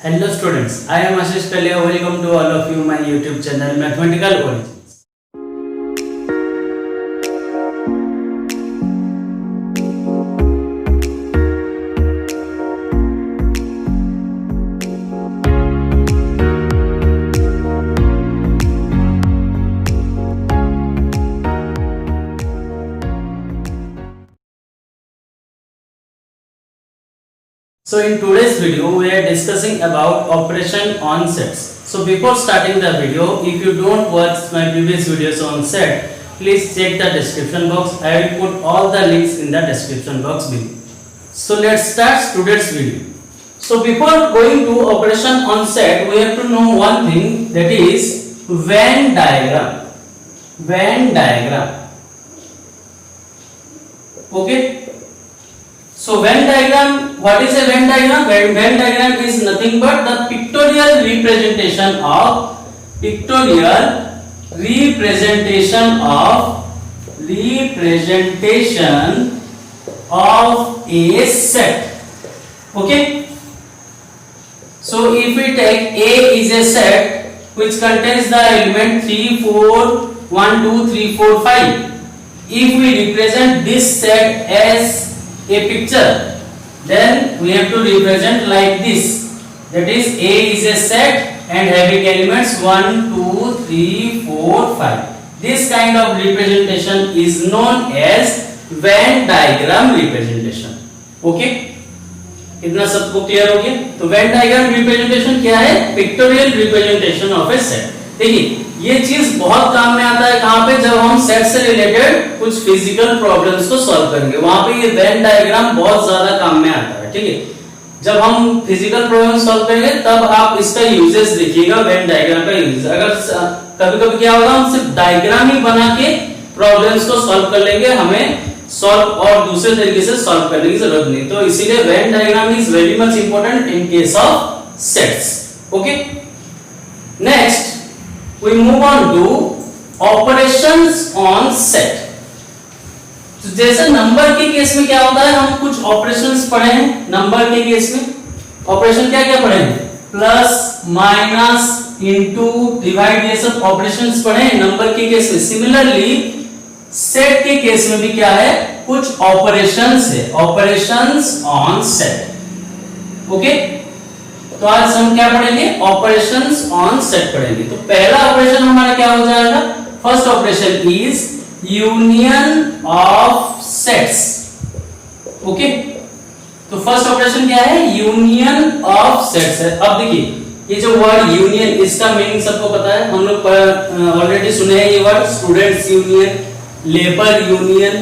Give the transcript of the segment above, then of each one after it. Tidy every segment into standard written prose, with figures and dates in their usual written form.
Hello students, I am Ashish Kalia. Welcome to all of you my YouTube channel Mathematical Origins. So in today's video we are discussing about operation on sets. So before starting the video, if you don't watch my previous videos on set, please check the description box. I will put all the links in the description box below. So let's start today's video. So before going to operation on set, we have to know one thing, that is Venn diagram. Venn diagram. Okay. So Venn diagram, what is a Venn diagram? Venn diagram is nothing but the pictorial representation of a set. Okay. So if we take A is a set which contains the element 3, 4, 1, 2, 3, 4, 5. If we represent this set as a picture, then we have to represent like this, that is A is a set and having elements 1, 2, 3, 4, 5. This kind of representation is known as Venn diagram representation. Okay, इतना सबको clear हो गया? तो Venn diagram representation क्या है? Pictorial representation of a set. देखिए ये चीज बहुत काम में आता है कहां पे, जब हम सेट से रिलेटेड कुछ फिजिकल प्रॉब्लम्स को सॉल्व करेंगे, वहां पे ये वेन डायग्राम बहुत ज्यादा काम में आता है. ठीक है, जब हम फिजिकल प्रॉब्लम सॉल्व करेंगे तब आप इसका यूजेस देखिएगा, वेन डायग्राम का यूज. अगर कभी-कभी क्या होगा, हम सिर्फ डायग्राम ही बना के प्रॉब्लम्स को सॉल्व कर लेंगे, हमें सॉल्व और दूसरे तरीके से सॉल्व करने की जरूरत नहीं. तो इसीलिए Venn diagram is very much important in case of sets. Okay, next we move on to operations on set. तो जैसे नंबर के केस में क्या होता है, हम कुछ ऑपरेशंस पढ़े हैं. नंबर के केस में ऑपरेशन क्या क्या पढ़े हैं? प्लस, माइनस, इनटू, डिवाइड, ये सब ऑपरेशंस पढ़े हैं नंबर के केस में. सिमिलरली सेट के केस में भी क्या है, कुछ ऑपरेशंस है, ऑपरेशंस ऑन सेट. ओके, तो आज हम क्या पढ़ेंगे, ऑपरेशंस ऑन सेट पढ़ेंगे. तो पहला ऑपरेशन हमारा क्या हो जाएगा, first operation is union of sets. Okay, तो फर्स्ट ऑपरेशन क्या है, यूनियन ऑफ सेट्स है. अब देखिए ये जो वर्ड यूनियन, इसका मीनिंग सबको पता है, हम लोग ऑलरेडी सुने हैं ये word, students union, labour union.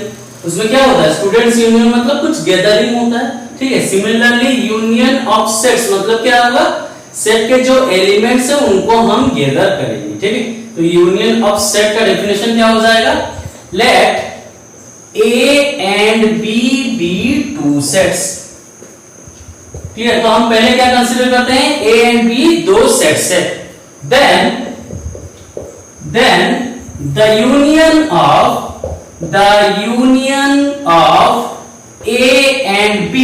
उसमें क्या होता है, स्टूडेंट्स यूनियन मतलब कुछ गैदरिंग होता है. ठीक है, सिमिलरली यूनियन ऑफ सेट्स मतलब क्या होगा, सेट के जो एलिमेंट्स हैं उनको हम गैदर करेंगे. ठीक है, तो यूनियन ऑफ सेट का डेफिनेशन क्या हो जाएगा, let A and B be two sets. Clear, तो हम पहले क्या कंसीडर करते हैं, ए एंड बी दो सेट्स है. Then the union of A and B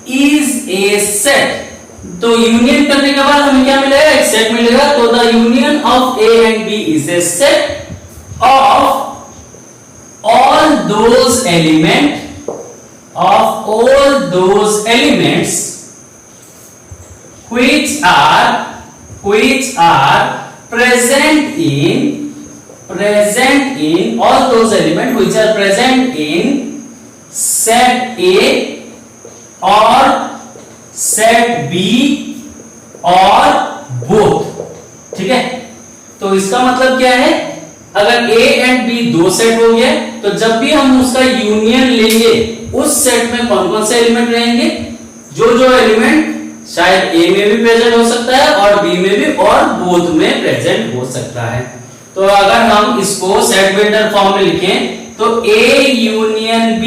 is a set. तो यूनियन करने के बाद हमें क्या मिलेगा, एक सेट मिलेगा. तो the union of A and B is a set of all those elements which are present in all those elements which are present in set A or set B और both. ठीक है, तो इसका मतलब क्या है, अगर A एंड B दो सेट हो गए तो जब भी हम उसका यूनियन लेंगे उस सेट में कौन कौन से एलिमेंट रहेंगे, जो एलिमेंट शायद A में भी प्रेजेंट हो सकता है और B में भी और बोथ में प्रेजेंट हो सकता है. तो अगर हम इसको सेट वेक्टर फॉर्म में लिखें तो A यूनियन B,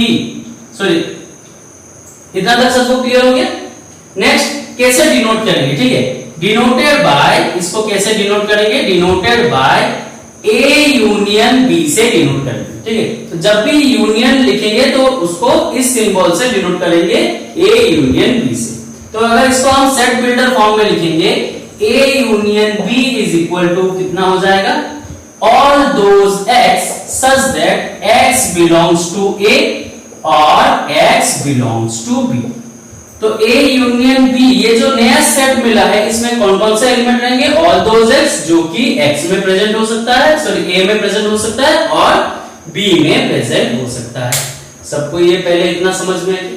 सॉरी इतना तक सबको क्लियर हो गया. नेक्स्ट कैसे डिनोट करेंगे, ठीक है, डिनोटेड बाय, इसको कैसे डिनोट करेंगे, denoted by A union B से डिनोट करेंगे. ठीक है, तो जब भी यूनियन लिखेंगे तो उसको इस सिंबल से डिनोट करेंगे, ए यूनियन बी से. तो अगर इसको हम सेट बिल्डर फॉर्म में लिखेंगे, A union B is equal to कितना हो जाएगा, all those X such that X belongs to A और X बिलोंग्स टू B। तो A यूनियन B, ये जो नया सेट मिला है इसमें कौन कौन से एलिमेंट रहेंगे, ऑल दोज X जो कि X में प्रेजेंट हो सकता है, सॉरी A में प्रेजेंट हो सकता है और B में प्रेजेंट हो सकता है। सबको ये पहले इतना समझ में आया।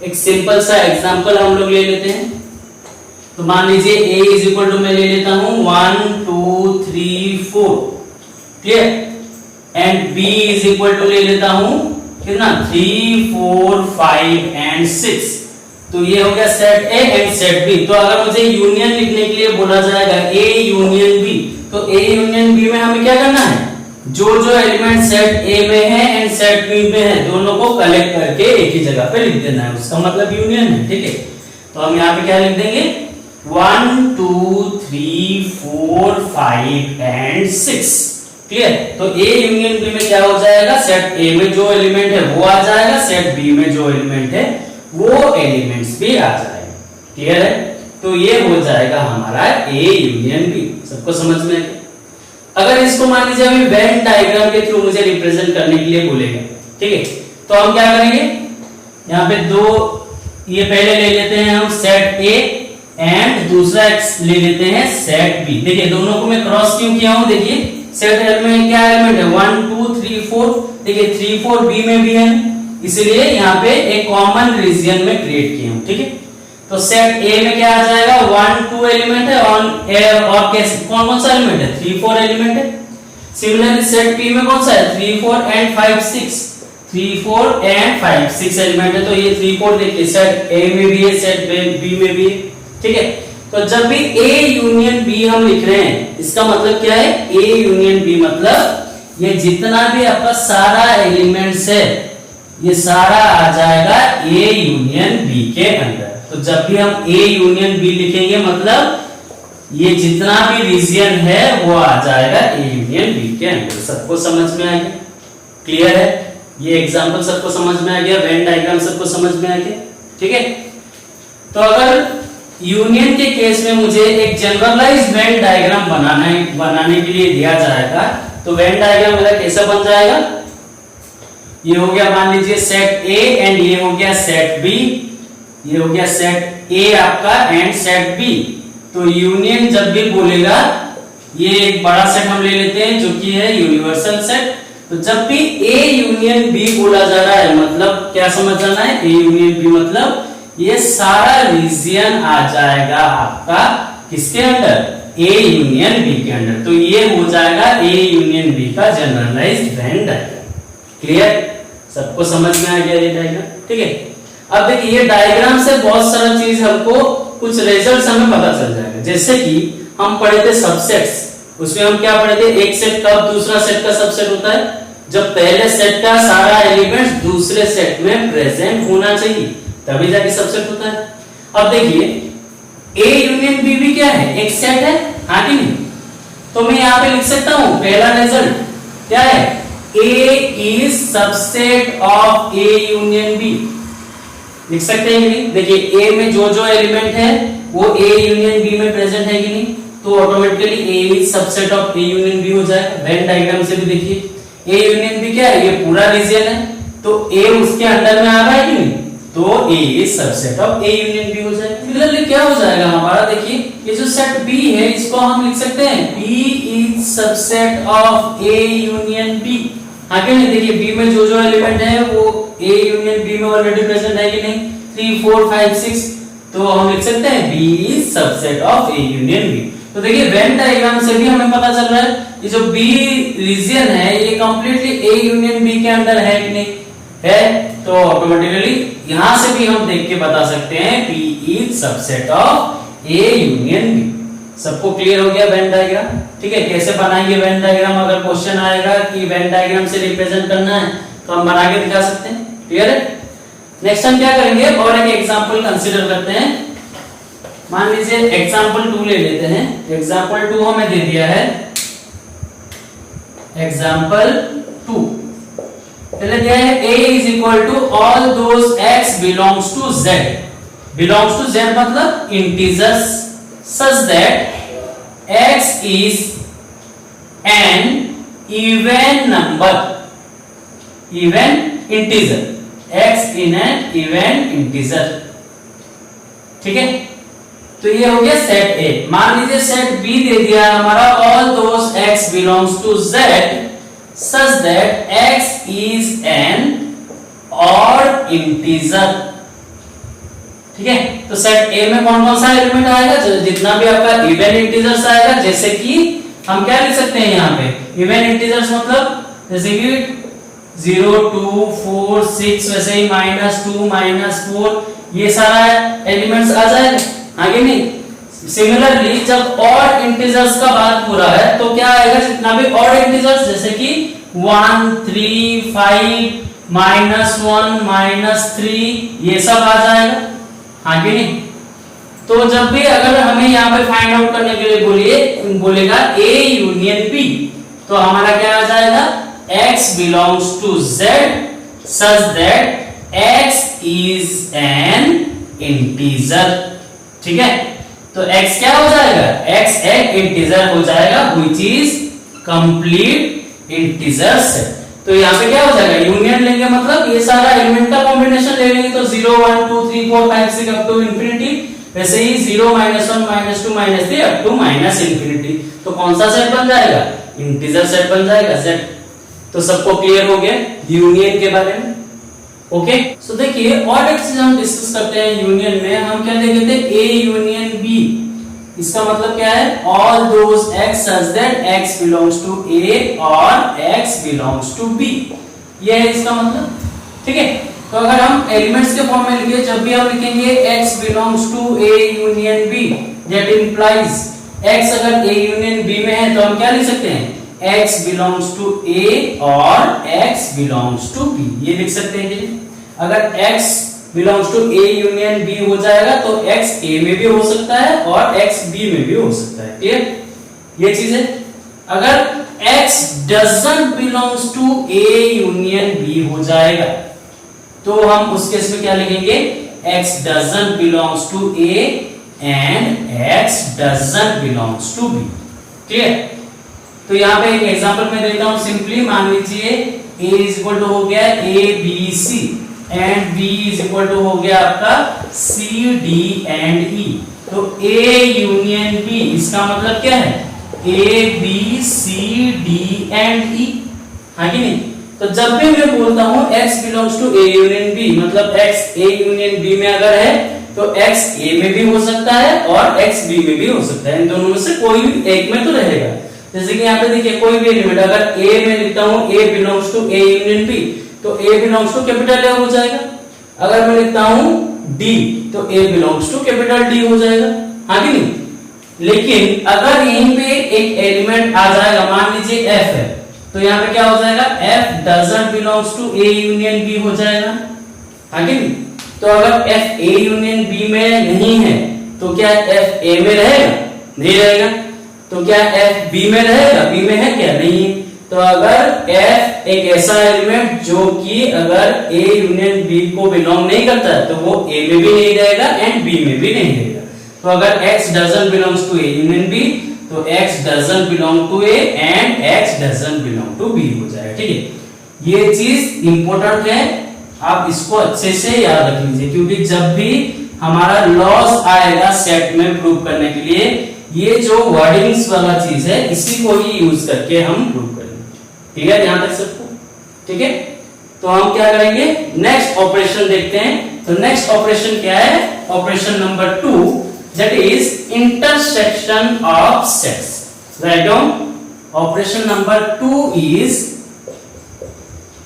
एक सिंपल सा एग्जांपल हम लोग ले लेते हैं। तो मान लीजिए A इज इक्वल टू मैं ले लेता हूं 1 2 3 4, clear, and B is equal to ले लेता हूं कितना 3 4 5 एंड 6। तो ये हो गया set A and set B। तो अगर मुझे यूनियन लिखने के लिए बोला जाएगा A यूनियन B, तो A यूनियन B में हमें क्या करना है, जो जो एलिमेंट सेट A में है एंड सेट B में है दोनों को कलेक्ट करके एक ही जगह पे लिख देना है, उसका मतलब यूनियन है, ठीक है। तो हम यहाँ पे क्या लिख देंगे 1 2 3 4 5 एंड 6, क्लियर। तो A यूनियन B में क्या हो जाएगा, सेट A में जो एलिमेंट है वो आ जाएगा, सेट B में जो एलिमेंट है वो एलिमेंट्स भी आ जाएगा, क्लियर है। तो ये हो जाएगा हमारा A यूनियन B। सबको समझ में है। अगर इसको मान लीजिए अभी वेन डायग्राम के थ्रू मुझे रिप्रेजेंट करने के लिए बोलेगा, ठीक है, तो हम क्या करेंगे, यहाँ पे दो ये पहले ले लेते हैं हम सेट A एंड दूसरा ले लेते हैं सेट B। देखिए दोनों को मैं क्रॉस क्यों किया हूं, देखिए सेट एलिमेंट क्या एलिमेंट है 1 2 3 4, देखिए 3 4 B में भी है, इसलिए यहाँ पे एक कॉमन रीजन में क्रिएट किया हूं, ठीक है। तो सेट A में क्या आ जाएगा 1 2 एलिमेंट है और कैसे कौन कौन सा एलिमेंट है 3 4 एलिमेंट है। सिमिलरली सेट B में कौन सा है 3 4 एंड 5 6, 3 4 एंड 5 6 एलिमेंट है। तो ये 3 4 देखिए सेट A में भी है, सेट B में भी है, ठीक है। तो जब भी A यूनियन B हम लिख रहे हैं इसका मतलब क्या है, A यूनियन B मतलब ये जितना भी आपका सारा एलिमेंट्स है ये सारा आ जाएगा A यूनियन B के अंदर। तो जब भी हम A यूनियन B लिखेंगे मतलब ये जितना भी रीजन है वो आ जाएगा A यूनियन B के अंदर। सबको समझ में आ गया, क्लियर है। ये एग्जांपल सबको समझ में आ गया, वेन डायग्राम सबको समझ में आ गया, ठीक है। तो अगर यूनियन के केस में मुझे एक जनरलाइज वेन डायग्राम बनाने के लिए दिया जाएगा तो वेन डायग्राम मेरा कैसा बन जाएगा, ये हो गया मान लीजिए सेट A एंड ये हो गया सेट B, ये हो गया सेट A आपका एंड सेट B। तो यूनियन जब भी बोलेगा ये एक बड़ा सेट हम ले लेते हैं जो कि है यूनिवर्सल सेट। तो जब भी A यूनियन B बोला जा रहा है मतलब क्या समझ जाना है, A यूनियन B मतलब ये सारा रीजन आ जाएगा आपका किसके अंदर, A यूनियन B के अंदर। तो ये हो जाएगा A यूनियन B का जनरलाइज्ड वेन डायग्राम, क्लियर। सबको समझ में आ गया ये डायग्राम, ठीक है। अब देखिए ये डायग्राम से बहुत सारा चीज हमको कुछ रिजल्ट्स हमें पता चल जाएगा। जैसे कि हम पढ़े थे सबसेट्स, उसमें हम क्या पढ़े थे, एक सेट कब दूसरा सेट का सबसेट होता है, जब पहले सेट का सारा एलिमेंट्स दूसरे सेट में प्रेजेंट होना चाहिए तभी जाके सबसेट होता है। अब देखिए A यूनियन B भी क्या है, एक सेट है, हाँ कि नहीं। तो मैं यहाँ पे लिख सकता हूँ पहला रिजल्ट क्या है, A is subset of A union B, लिख सकते हैं कि नहीं। देखिए A में जो जो एलिमेंट है वो A यूनियन B में प्रेजेंट है कि नहीं, तो automatically A is subset of A union B हो जाएगा। वेन डायग्राम से भी देखिए A यूनियन B क्या है, ये पूरा रीजन है तो A उसके अंदर में आ रहा है कि नहीं, तो A is subset of A union B हो जाएगा। सिमिलरली क्या हो जाएगा हमारा, देखिए ये जो सेट B है इसको हम लिख सकते हैं B is subset of A union B, हाँ कि नहीं। देखिए B में जो जो एलिमेंट है वो A यूनियन B में ऑलरेडी प्रेजेंट है कि नहीं, 3 4 5 6, तो हम लिख सकते हैं B is subset of A union B। तो देखिए वेन डायग्राम से भी हमें पता चल रहा है ये जो B रीजन है ये कंप्लीटली A यूनियन B के अंदर है कि नहीं है, तो ऑटोमेटिकली यहां से भी हम देख के बता सकते हैं P is subset of A union B। सबको क्लियर हो गया वेन डायग्राम, ठीक है। कैसे बनाएंगे वेन डायग्राम, अगर क्वेश्चन आएगा कि वेन डायग्राम से रिप्रेजेंट करना है तो हम बना के दिखा सकते हैं, क्लियर है। नेक्स्ट हम क्या करेंगे और एक एग्जांपल कंसीडर करते हैं। मान लीजिए एग्जांपल 2 ले लेते हैं। एग्जांपल 2 हमें दे दिया है, एग्जांपल 2 पहले दिया है A is equal to all those X belongs to Z, belongs to z मतलब integers such that x is an even number, even integer, x in an even integer. ठीक है, तो ये हो गया सेट ए। मान लीजिए सेट बी दे दिया है हमारा, all those x belongs to z such that x is an odd integer. ठीक है, तो सेट ए में कौन कौन सा एलिमेंट आएगा, जितना भी आपका इवन इंटीजर्स आएगा, जैसे कि हम क्या लिख सकते हैं यहाँ पे इवन इंटीजर्स मतलब जैसे कि 0 2 4 6 वैसे ही -2 -4 ये सारा एलिमेंट्स आ जाएगा, आगे नहीं। सिमिलरली जब ऑड इंटीजर्स का बात हो रहा है तो क्या आएगा, जितना भी ऑड इंटीजर्स जैसे कि 1 3 5 -1 -3 ये सब आ जाएगा, आगे नहीं। तो जब भी अगर हमें यहाँ पे फाइंड आउट करने के लिए बोलेगा A यूनियन B, तो हमारा क्या आ जाएगा, x belongs to z such that x is an integer। ठीक है, तो x क्या हो जाएगा, x एक इंटीजर हो जाएगा which is complete integer set। तो यहाँ पे क्या हो जाएगा, यूनियन लेंगे मतलब ये सारा एलिमेंट का कॉम्बिनेशन ले लेंगे, तो 0 1 2 3 4 5 6 अप टू इंफिनिटी, वैसे ही 0 -1 -2 -3 अप टू माइनस इंफिनिटी। तो कौन सा सेट बन जाएगा, इंटीजर सेट बन जाएगा सेट। तो सबको क्लियर हो गया यूनियन के बारे में। ओके, सो देखिए और एक चीज हम डिस्कस करते हैं यूनियन में, हम क्या देखे थे A यूनियन B। इसका मतलब क्या है, all those x such that x belongs to A और x बिलोंग्स टू B, ये है इसका मतलब। ठीक है, तो अगर हम एलिमेंट्स के फॉर्म में लिखे, जब भी हम लिखेंगे x belongs to A union B, that implies x अगर A यूनियन B में है तो हम क्या लिख सकते हैं, x बिलोंग्स टू A और x बिलोंग्स टू B, ये लिख सकते हैं कि अगर x belongs to A union B हो जाएगा तो x A में भी हो सकता है और x B में भी हो सकता है। क्लियर, ये चीज है। अगर x doesn't belongs to A union B हो जाएगा तो हम उस केस में क्या लिखेंगे, x doesn't belongs to A and x doesn't belongs to B। Clear, तो यहाँ पे एक एग्जांपल मैं देता हूँ सिंपली। मान लीजिए A इज इक्वल टू हो गया A B C and B is equal to हो गया आपका C D एंड E। तो A यूनियन B इसका मतलब क्या है, A B C D and E, है कि नहीं। तो जब भी मैं बोलता हूँ x belongs to A union B मतलब x A यूनियन B में अगर है तो x A में भी हो सकता है और x B में भी हो सकता है, इन दोनों में से कोई भी एक में तो रहेगा। जैसे कि यहाँ पे देखिए कोई भी एलिमेंट अगर A में लिखता हूँ A belongs to A union B तो A belongs to capital A हो जाएगा। अगर मैं लिखता हूँ D तो A belongs to capital D हो जाएगा, हाँ कि नहीं। लेकिन अगर यहीं पे एक एलिमेंट आ जाएगा, मान लीजिए F है, तो यहाँ पे क्या हो जाएगा, F doesn't belongs to A union B हो जाएगा, हाँ कि नहीं। तो अगर F A यूनियन B में नहीं है तो क्या F A में रहेगा, नहीं रहेगा। तो क्या F B में रहेगा, B में है क्या, नहीं है। तो अगर F एक ऐसा एलिमेंट जो कि अगर A यूनियन B को बिलोंग नहीं करता है तो वो A में भी नहीं रहेगा एंड B में भी नहीं रहेगा। तो अगर X doesn't belongs to A union B तो X doesn't belong to A and X doesn't belong to B हो जाएगा। ठीक है, ये चीज इंपॉर्टेंट है, आप इसको अच्छे से याद रख लीजिए, क्योंकि जब भी हमारा लॉस आएगा सेट में प्रूव करने के लिए ये जो वर्डिंग्स वाला चीज है इसी को ही यूज करके हम प्रूव करेंगे। ठीक है, ध्यान रख सकते। ठीक है, तो हम क्या करेंगे, नेक्स्ट ऑपरेशन देखते हैं। तो नेक्स्ट ऑपरेशन क्या है, operation number 2 that is intersection of sets. Write down, operation number 2 is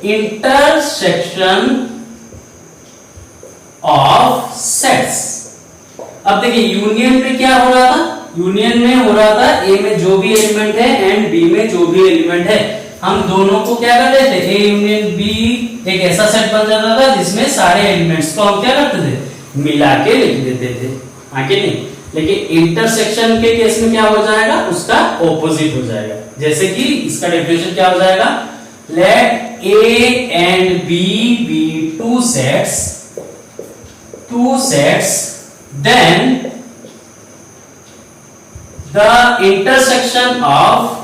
intersection of sets. अब देखिए यूनियन में क्या हो रहा था, यूनियन में हो रहा था A में जो भी एलिमेंट है एंड B में जो भी एलिमेंट है, हम दोनों को क्या कर रहे थे, A यूनियन B एक ऐसा सेट बन जाता था जिसमें सारे एलिमेंट्स को हम क्या करते थे, मिला के लिख देते थे, आगे नहीं। लेकिन इंटरसेक्शन के केस में क्या हो जाएगा, उसका ऑपोजिट हो जाएगा। जैसे कि इसका डेफिनेशन क्या हो जाएगा, let A and B be two sets then the intersection of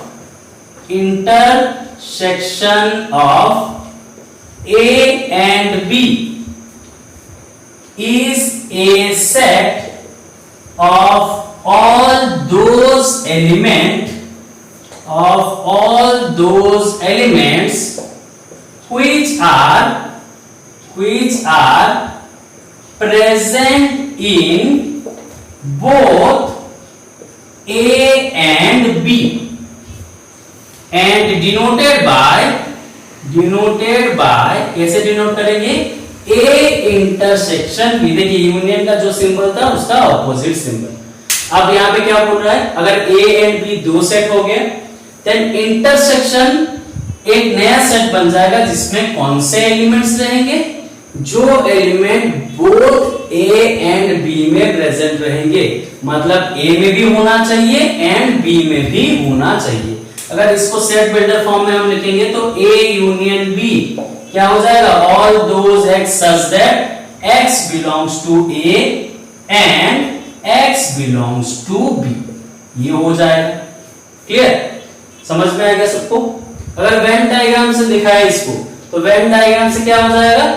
A and B is a set of all those elements which are present in both A and B and denoted by कैसे denote करेंगे? A intersection B। देखिए union का जो symbol था उसका opposite symbol. अब यहाँ पे क्या बोल रहा है? अगर A एंड B दो सेट हो गए, देन इंटरसेक्शन एक नया सेट बन जाएगा जिसमें कौन से एलिमेंट्स रहेंगे? जो element both A and B में प्रेजेंट रहेंगे। मतलब A में भी होना चाहिए एंड B में भी होना चाहिए। अगर इसको सेट बिल्डर फॉर्म में हम लिखेंगे तो A यूनियन B क्या हो जाएगा? All those x such that x belongs to A and x belongs to B। ये हो जाएगा। क्लियर? समझ में आ गया सबको? अगर वेन डायग्राम से दिखाया इसको तो वेन डायग्राम से क्या हो जाएगा?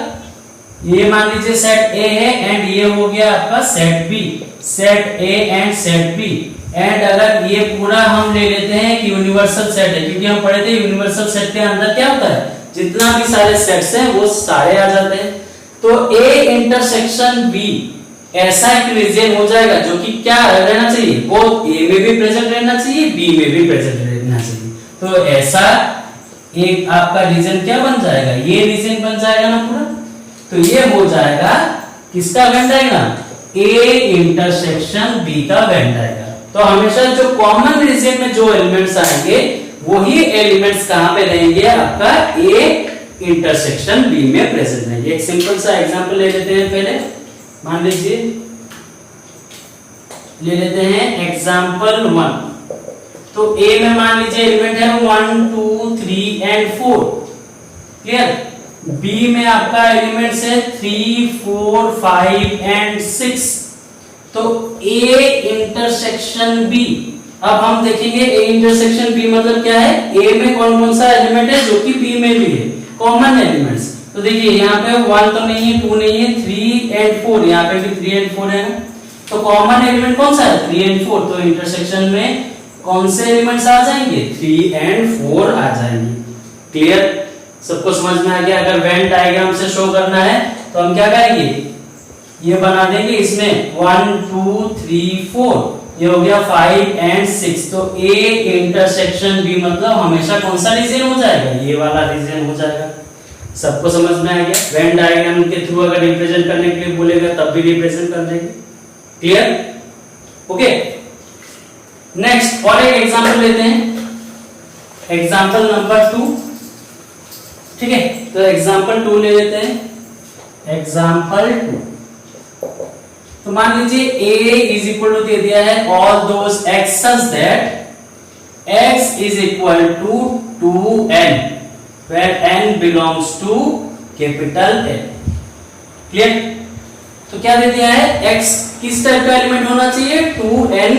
ये मान लीजिए सेट A है एंड ये हो गया आपका set B, set A and set B। And अगर ये पूरा हम ले लेते हैं कि यूनिवर्सल सेट है, क्योंकि हम पढ़े थे यूनिवर्सल सेट के अंदर क्या होता है? जितना भी सारे सेट्स हैं वो सारे आ जाते हैं। तो A इंटरसेक्शन B ऐसा एक रीजन हो जाएगा जो कि क्या रहना चाहिए? बोथ A में भी प्रेजेंट रहना चाहिए, B में भी प्रेजेंट रहना चाहिए। तो ऐसा एक आपका रीजन क्या बन जाएगा? ये रीजन बन जाएगा ना पूरा। तो ये हो जाएगा किसका Venn diagram? A intersection B का वेन डायग्राम। तो हमेशा जो कॉमन रीजन में जो एलिमेंट्स आएंगे वही एलिमेंट्स कहां पे रहेंगे? आपका A इंटरसेक्शन B में प्रेजेंट रहेंगे। एक सिंपल सा एग्जांपल ले लेते हैं। पहले मान लीजिए ले लेते हैं एग्जांपल 1। तो A में मान लीजिए एलिमेंट है 1 2 3 एंड 4। क्लियर? B में आपका एलिमेंट्स है 3 4 5 एंड 6। तो A इंटरसेक्शन B, अब हम देखेंगे A इंटरसेक्शन B मतलब क्या है? A में कौन कौन सा एलिमेंट है जो कि B में भी है? Common elements. तो देखिए यहाँ पे 1 तो नहीं है, 2 नहीं है, 3 एंड 4, यहाँ पे भी 3 एंड 4 है ना। तो कॉमन एलिमेंट कौन सा है? 3 एंड 4। तो इंटरसेक्शन में कौन से एलिमेंट्स आ जाएंगे? 3 एंड 4 आ जाएंगे। क्लियर? सबको समझ में आ गया? अगर वेन डायग्राम से शो करना है तो हम क्या करेंगे? ये बना देंगे इसमें 1 2 3 4, ये हो गया 5 एंड 6। तो A इंटरसेक्शन B मतलब हमेशा कौन सा रीजन हो जाएगा? ये वाला रीजन हो जाएगा। सबको समझ में आ गया? वेन डायग्राम के थ्रू अगर रिप्रेजेंट करने के लिए बोलेगा तब भी रिप्रेजेंट कर देंगे। क्लियर? ओके, नेक्स्ट और एक एग्जांपल लेते हैं, एग्जांपल नंबर 2। ठीक है, तो एग्जांपल 2 ले लेते हैं। एग्जांपल 2, तो मान लीजिए A इज इक्वल टू दे दिया है all those x such that x is equal to 2n where n belongs to capital N। क्लियर? तो क्या दे दिया है? x किस टाइप का एलिमेंट होना चाहिए? 2n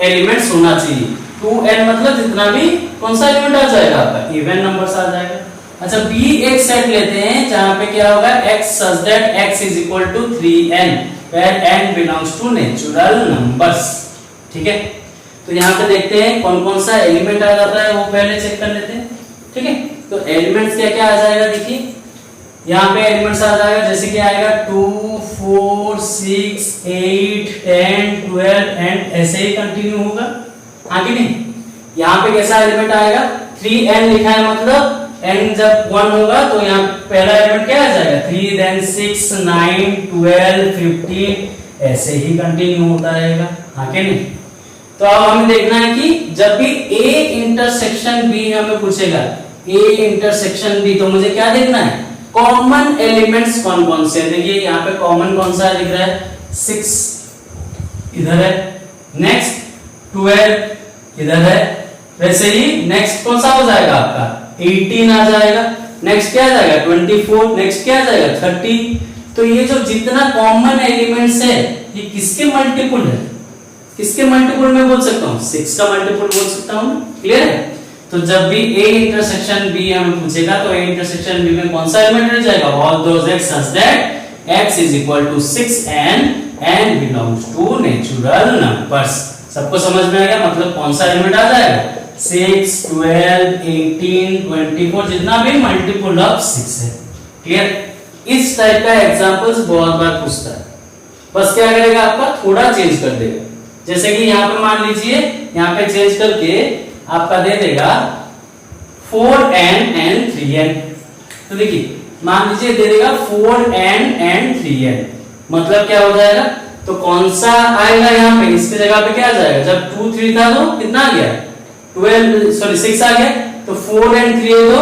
एलिमेंट्स होना चाहिए। 2n मतलब जितना भी कौन सा एलिमेंट आ जाएगा? आपका इवन नंबर्स आ जाएगा। अच्छा, B एक सेट लेते हैं जहां पे क्या होगा? x such that x is equal to 3n where n belongs to natural numbers। ठीक है, तो यहाँ पे देखते हैं कौन कौन सा एलिमेंट आ जाता है, वो पहले चेक कर लेते हैं। ठीक है, तो एलिमेंट्स क्या क्या आ जाएगा? देखिए यहाँ पे एलिमेंट्स आ जाएगा जैसे कि आएगा 2 4 6 8 10 12 एंड ऐसे ही कंटिन्यू होगा। हाँ कि नहीं? यहाँ पे कैसा एलिमेंट आएगा? 3n लिखा है मतलब n जब 1 होगा तो यहाँ पहला एलिमेंट क्या आ जाएगा? 3 then 6 9 12 15 ऐसे ही कंटिन्यू होता रहेगा। हाँ कि नहीं? तो अब हमें देखना है कि जब भी A इंटरसेक्शन B हमें पूछेगा A इंटरसेक्शन B, तो मुझे क्या देखना है? कॉमन एलिमेंट्स कौन कौन से? देखिए यहाँ पे कॉमन कौन सा दिख रहा है? 6 इधर है, नेक्स्ट 12 इधर है, वैसे ही नेक्स्ट कौन सा हो जाएगा आपका? 18 आ जाएगा, नेक्स्ट क्या आ जाएगा? 24, नेक्स्ट क्या आ जाएगा? 30। तो ये जो जितना कॉमन एलिमेंट्स है ये किसके मल्टीपल है, किसके मल्टीपल में बोल सकता हूँ, 6 का मल्टीपल बोल सकता हूँ। क्लियर है? तो जब भी A इंटरसेक्शन B हमें पूछेगा तो A इंटरसेक्शन B में कौन सा एलिमेंट रह जाएगा, all those x such that x is equal to 6 and belongs to natural numbers. सबको समझ में आ गया? मतलब कौन सा एलिमेंट आ जाएगा, 6, 12, 18, 24 जितना भी मल्टीपल ऑफ 6 है। क्लियर? इस टाइप का एग्जांपल्स बहुत बार पूछता है, बस क्या करेगा आपका थोड़ा चेंज कर देगा। जैसे कि यहाँ पे मान लीजिए, यहाँ पे चेंज करके आपका दे देगा 4n and 3n। तो देखिए मान लीजिए दे देगा 4n and 3n, मतलब क्या हो जाएगा, तो कौन सा आएगा यहाँ पे, इसकी जगह पे क्या आ जाएगा, जब 2 3 था तो कितना आ गया 6 आ गया, तो 4 and 3 है तो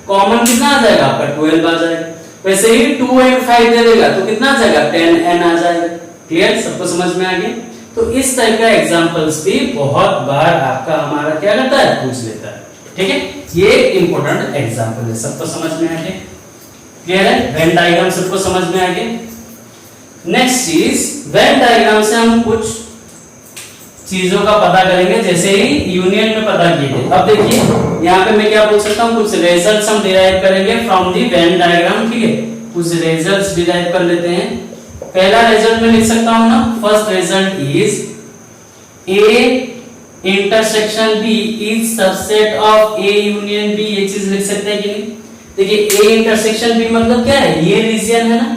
कॉमन कितना आ जाएगा आपका 12 आ जाएगा। वैसे ही 2 and 5 दे देगा तो कितना आ जाएगा 10n आ जाएगा। क्लियर? सबको समझ में आ गया? तो इस टाइप का एग्जांपल्स भी बहुत बार आपका हमारा क्या करता है, पूछ लेता है। ठीक है, ये इंपॉर्टेंट एग्जांपल है, सबको समझ में आ गया? क्लियर है? वेन डायग्राम सबको समझ में आ गया? नेक्स्ट चीज, वेन डायग्राम से हम कुछ चीजों का पता करेंगे, जैसे ही यूनियन में पता किए थे। अब देखिए यहाँ पे मैं क्या बोल सकता हूँ, कुछ रिजल्ट्स हम डिराइव करेंगे फ्रॉम दी वेन डायग्राम। ठीक है, कुछ रिजल्ट्स डिराइव कर लेते हैं। पहला रिजल्ट में लिख सकता हूं ना, first result is A intersection B is subset of A union B। ये चीज लिख सकते हैं कि नहीं? देखिए A इंटरसेक्शन B मतलब क्या है, ये रीजन है ना,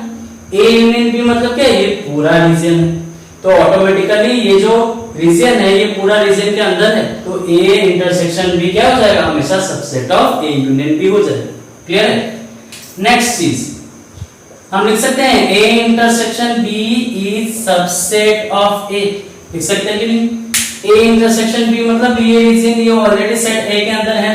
A यूनियन B मतलब क्या है, ये पूरा रीजन है। तो ऑटोमेटिकली ये जो रीजन है ये पूरा रीजन के अंदर है, तो A इंटरसेक्शन B क्या हो जाएगा, हमेशा subset of A union B हो जाएगा। क्लियर है? नेक्स्ट चीज हम लिख सकते हैं A intersection B is subset of A। लिख सकते हैं कि नहीं? A इंटरसेक्शन B मतलब ये रीजन ये ऑलरेडी सेट A के अंदर है,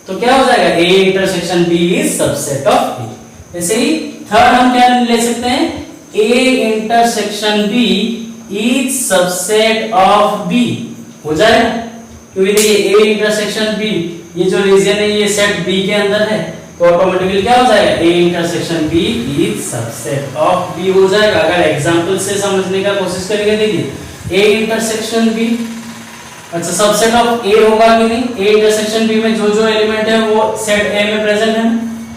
तो क्या हो जाएगा A intersection B is subset of A। ऐसे ही थर्ड हम क्या ले सकते हैं, A intersection B is subset of B हो जाएगा, क्योंकि देखिए A इंटरसेक्शन B ये जो रीजन है ये सेट B के अंदर है, तो ऑटोमेटिकली क्या हो जाएगा, A intersection B is subset of B हो जाएगा। अगर एग्जांपल से समझने का कोशिश करेंगे, देखिए A इंटरसेक्शन B, अच्छा सबसेट ऑफ A होगा कि नहीं, A इंटरसेक्शन B में जो एलिमेंट है वो सेट A में प्रेजेंट है,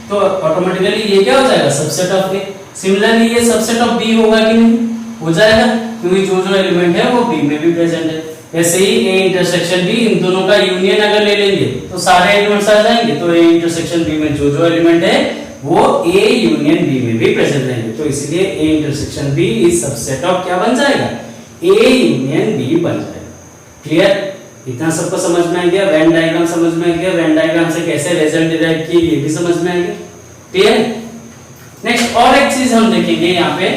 तो ऑटोमेटिकली ये क्या हो जाएगा, सबसेट ऑफ A। सिमिलरली ये सबसेट ऑफ B होगा कि नहीं, हो जाएगा, क्योंकि जो एलिमेंट है वो B में भी प्रेजेंट है। वैसे ही A इंटरसेक्शन B, इन दोनों का यूनियन अगर ले लेंगे तो सारे एलिमेंट्स आ जाएंगे, तो A इंटरसेक्शन B में जो एलिमेंट है वो A यूनियन B में भी प्रेजेंट रहेंगे, तो इसलिए A intersection B is subset of क्या बन जाएगा, A यूनियन B बन जाएगा। क्लियर? इतना सबको समझ में आ गया? वेन डायग्राम समझ में आ गया? वेन डायग्राम से कैसे रिजल्ट डिराइव किए ये भी समझ में आ गया? क्लियर? नेक्स्ट और एक चीज हम देखेंगे, यहाँ पे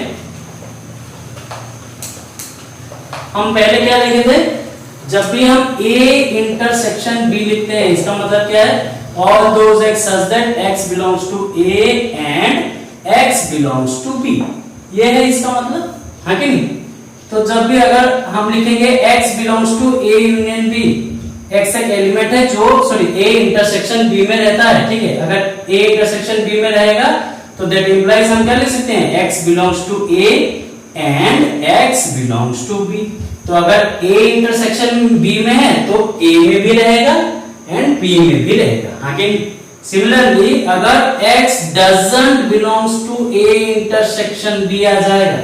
हम पहले क्या लिखे थे, जब भी हम A इंटरसेक्शन B लिखते हैं इसका मतलब क्या है, all those x such that x belongs to A and x belongs to B, ये है इसका मतलब, हाँ कि नहीं? तो जब भी अगर हम लिखेंगे x belongs to A union B, x एक एलिमेंट है जो A इंटरसेक्शन B में रहता है, ठीक है, अगर A इंटरसेक्शन B में रहेगा तो दैट इंप्लाइज हम क्या लिख सकते हैं, x belongs to A and x belongs to B। तो अगर A इंटरसेक्शन B में है तो A में भी रहेगा एंड B में भी रहेगा, हाँ कि नहीं? सिमिलरली अगर x doesn't belongs to A intersection B आ जाएगा,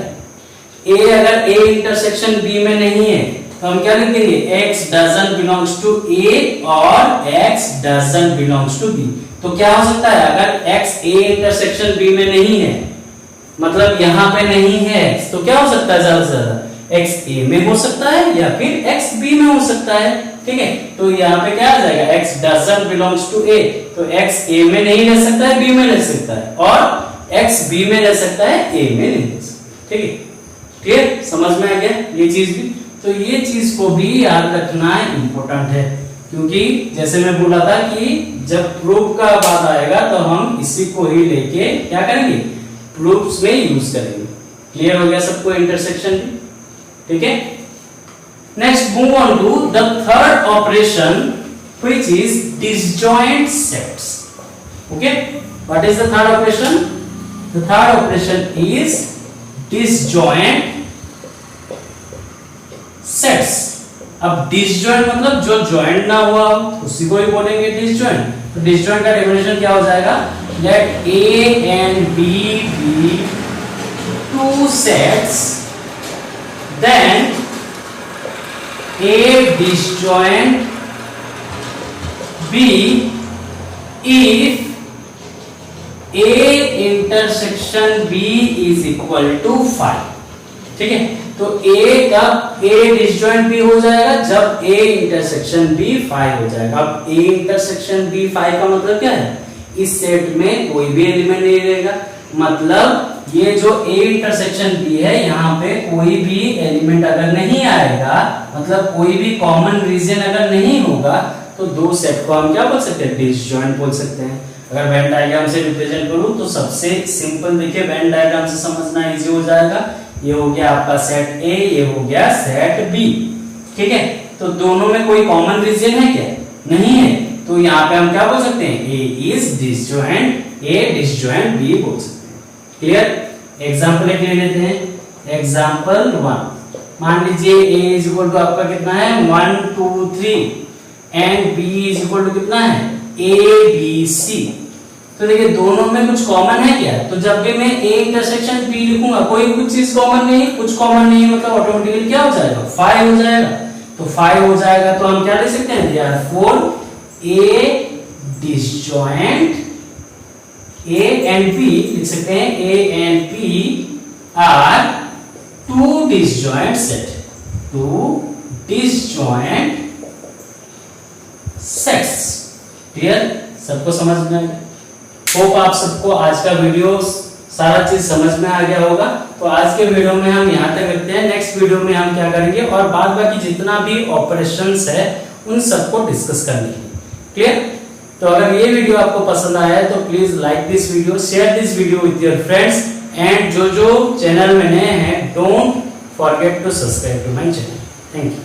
A अगर A इंटरसेक्शन B में नहीं है तो हम क्या लिखेंगे, x doesn't belongs to A और x doesn't belongs to B। तो क्या हो सकता है, अगर x A इंटरसेक्शन B में नहीं है, मतलब यहाँ पे नहीं है, तो क्या हो सकता है, ज्यादा से ज्यादा x A में हो सकता है या फिर x B में हो सकता है। ठीक है, तो यहाँ पे क्या आ जाएगा, x doesn't belongs to A, तो x A में नहीं रह सकता है, B में रह सकता है, और x B में रह सकता है, A में नहीं रह सकता। ठीक है, क्लियर? समझ में आ गया ये चीज भी? तो ये चीज को भी याद रखना इंपॉर्टेंट है, क्योंकि जैसे मैं बोला था कि जब प्रूफ का बात आएगा तो हम इसी को ही लेके क्या करेंगे, प्रूफ्स में यूज करेंगे। क्लियर हो गया सबको इंटरसेक्शन? ठीक है, next move on to the third operation which is disjoint sets. Okay, what is the third operation? The third operation is disjoint sets. अब डिसजॉइंट मतलब जो जॉइंट ना हुआ उसी को ही बोलेंगे डिसजॉइंट। तो डिसजॉइंट का डेफिनेशन क्या हो जाएगा, let A and B be two sets, then A disjoint B if A intersection B is equal to 5। ठीक है, तो A का A disjoint B हो जाएगा जब A intersection B 5 हो जाएगा। अब A intersection B 5 का मतलब क्या है, इस सेट में कोई भी एलिमेंट नहीं रहेगा, मतलब ये जो A इंटरसेक्शन B है यहाँ पे कोई भी एलिमेंट अगर नहीं आएगा, मतलब कोई भी कॉमन रीजन अगर नहीं होगा, तो दो सेट को हम क्या बोल सकते हैं, डिसजॉइंट बोल सकते हैं। अगर वेन डायग्राम से रिप्रेजेंट करूं तो सबसे सिंपल देखिए, वेन डायग्राम से समझना इजी हो जाएगा। ये हो गया आपका सेट A, ये हो गया सेट B। ठीक है, तो दोनों में कोई कॉमन रीजन है क्या, नहीं है, तो यहाँ पे हम क्या बोल सकते हैं, A is disjoint, A disjoint B बोल सकते हैं। क्लियर, एग्जाम्पल एक ले लेते हैं। एग्जाम्पल 1, मान लीजिए A इज इक्वल टू आपका कितना है 1 2 3 and B is equal to कितना है ABC। तो देखिए दोनों में कुछ कॉमन है क्या, तो जब भी मैं A इंटरसेक्शन B लिखूंगा कोई कुछ चीज कॉमन नहीं, कुछ कॉमन नहीं मतलब ऑटोमेटिकली क्या हो जाएगा 5 हो जाएगा। तो 5 हो जाएगा तो हम क्या लिख सकते हैं, therefore A disjoint A and B लिख सकते हैं, A and B are two disjoint set, two disjoint sets। Clear, सबको समझ में आ गया? होप आप सबको आज का वीडियो सारा चीज समझ में आ गया होगा। तो आज के वीडियो में हम यहाँ तक रखते हैं, नेक्स्ट वीडियो में हम क्या करेंगे और बाद बाकी जितना भी ऑपरेशंस है उन सबको डिस्कस कर लेंगे। क्लियर, तो अगर ये वीडियो आपको पसंद आया है तो please like this video, share this video with your friends, and जो चैनल में नए हैं don't forget to subscribe to my channel. Thank you.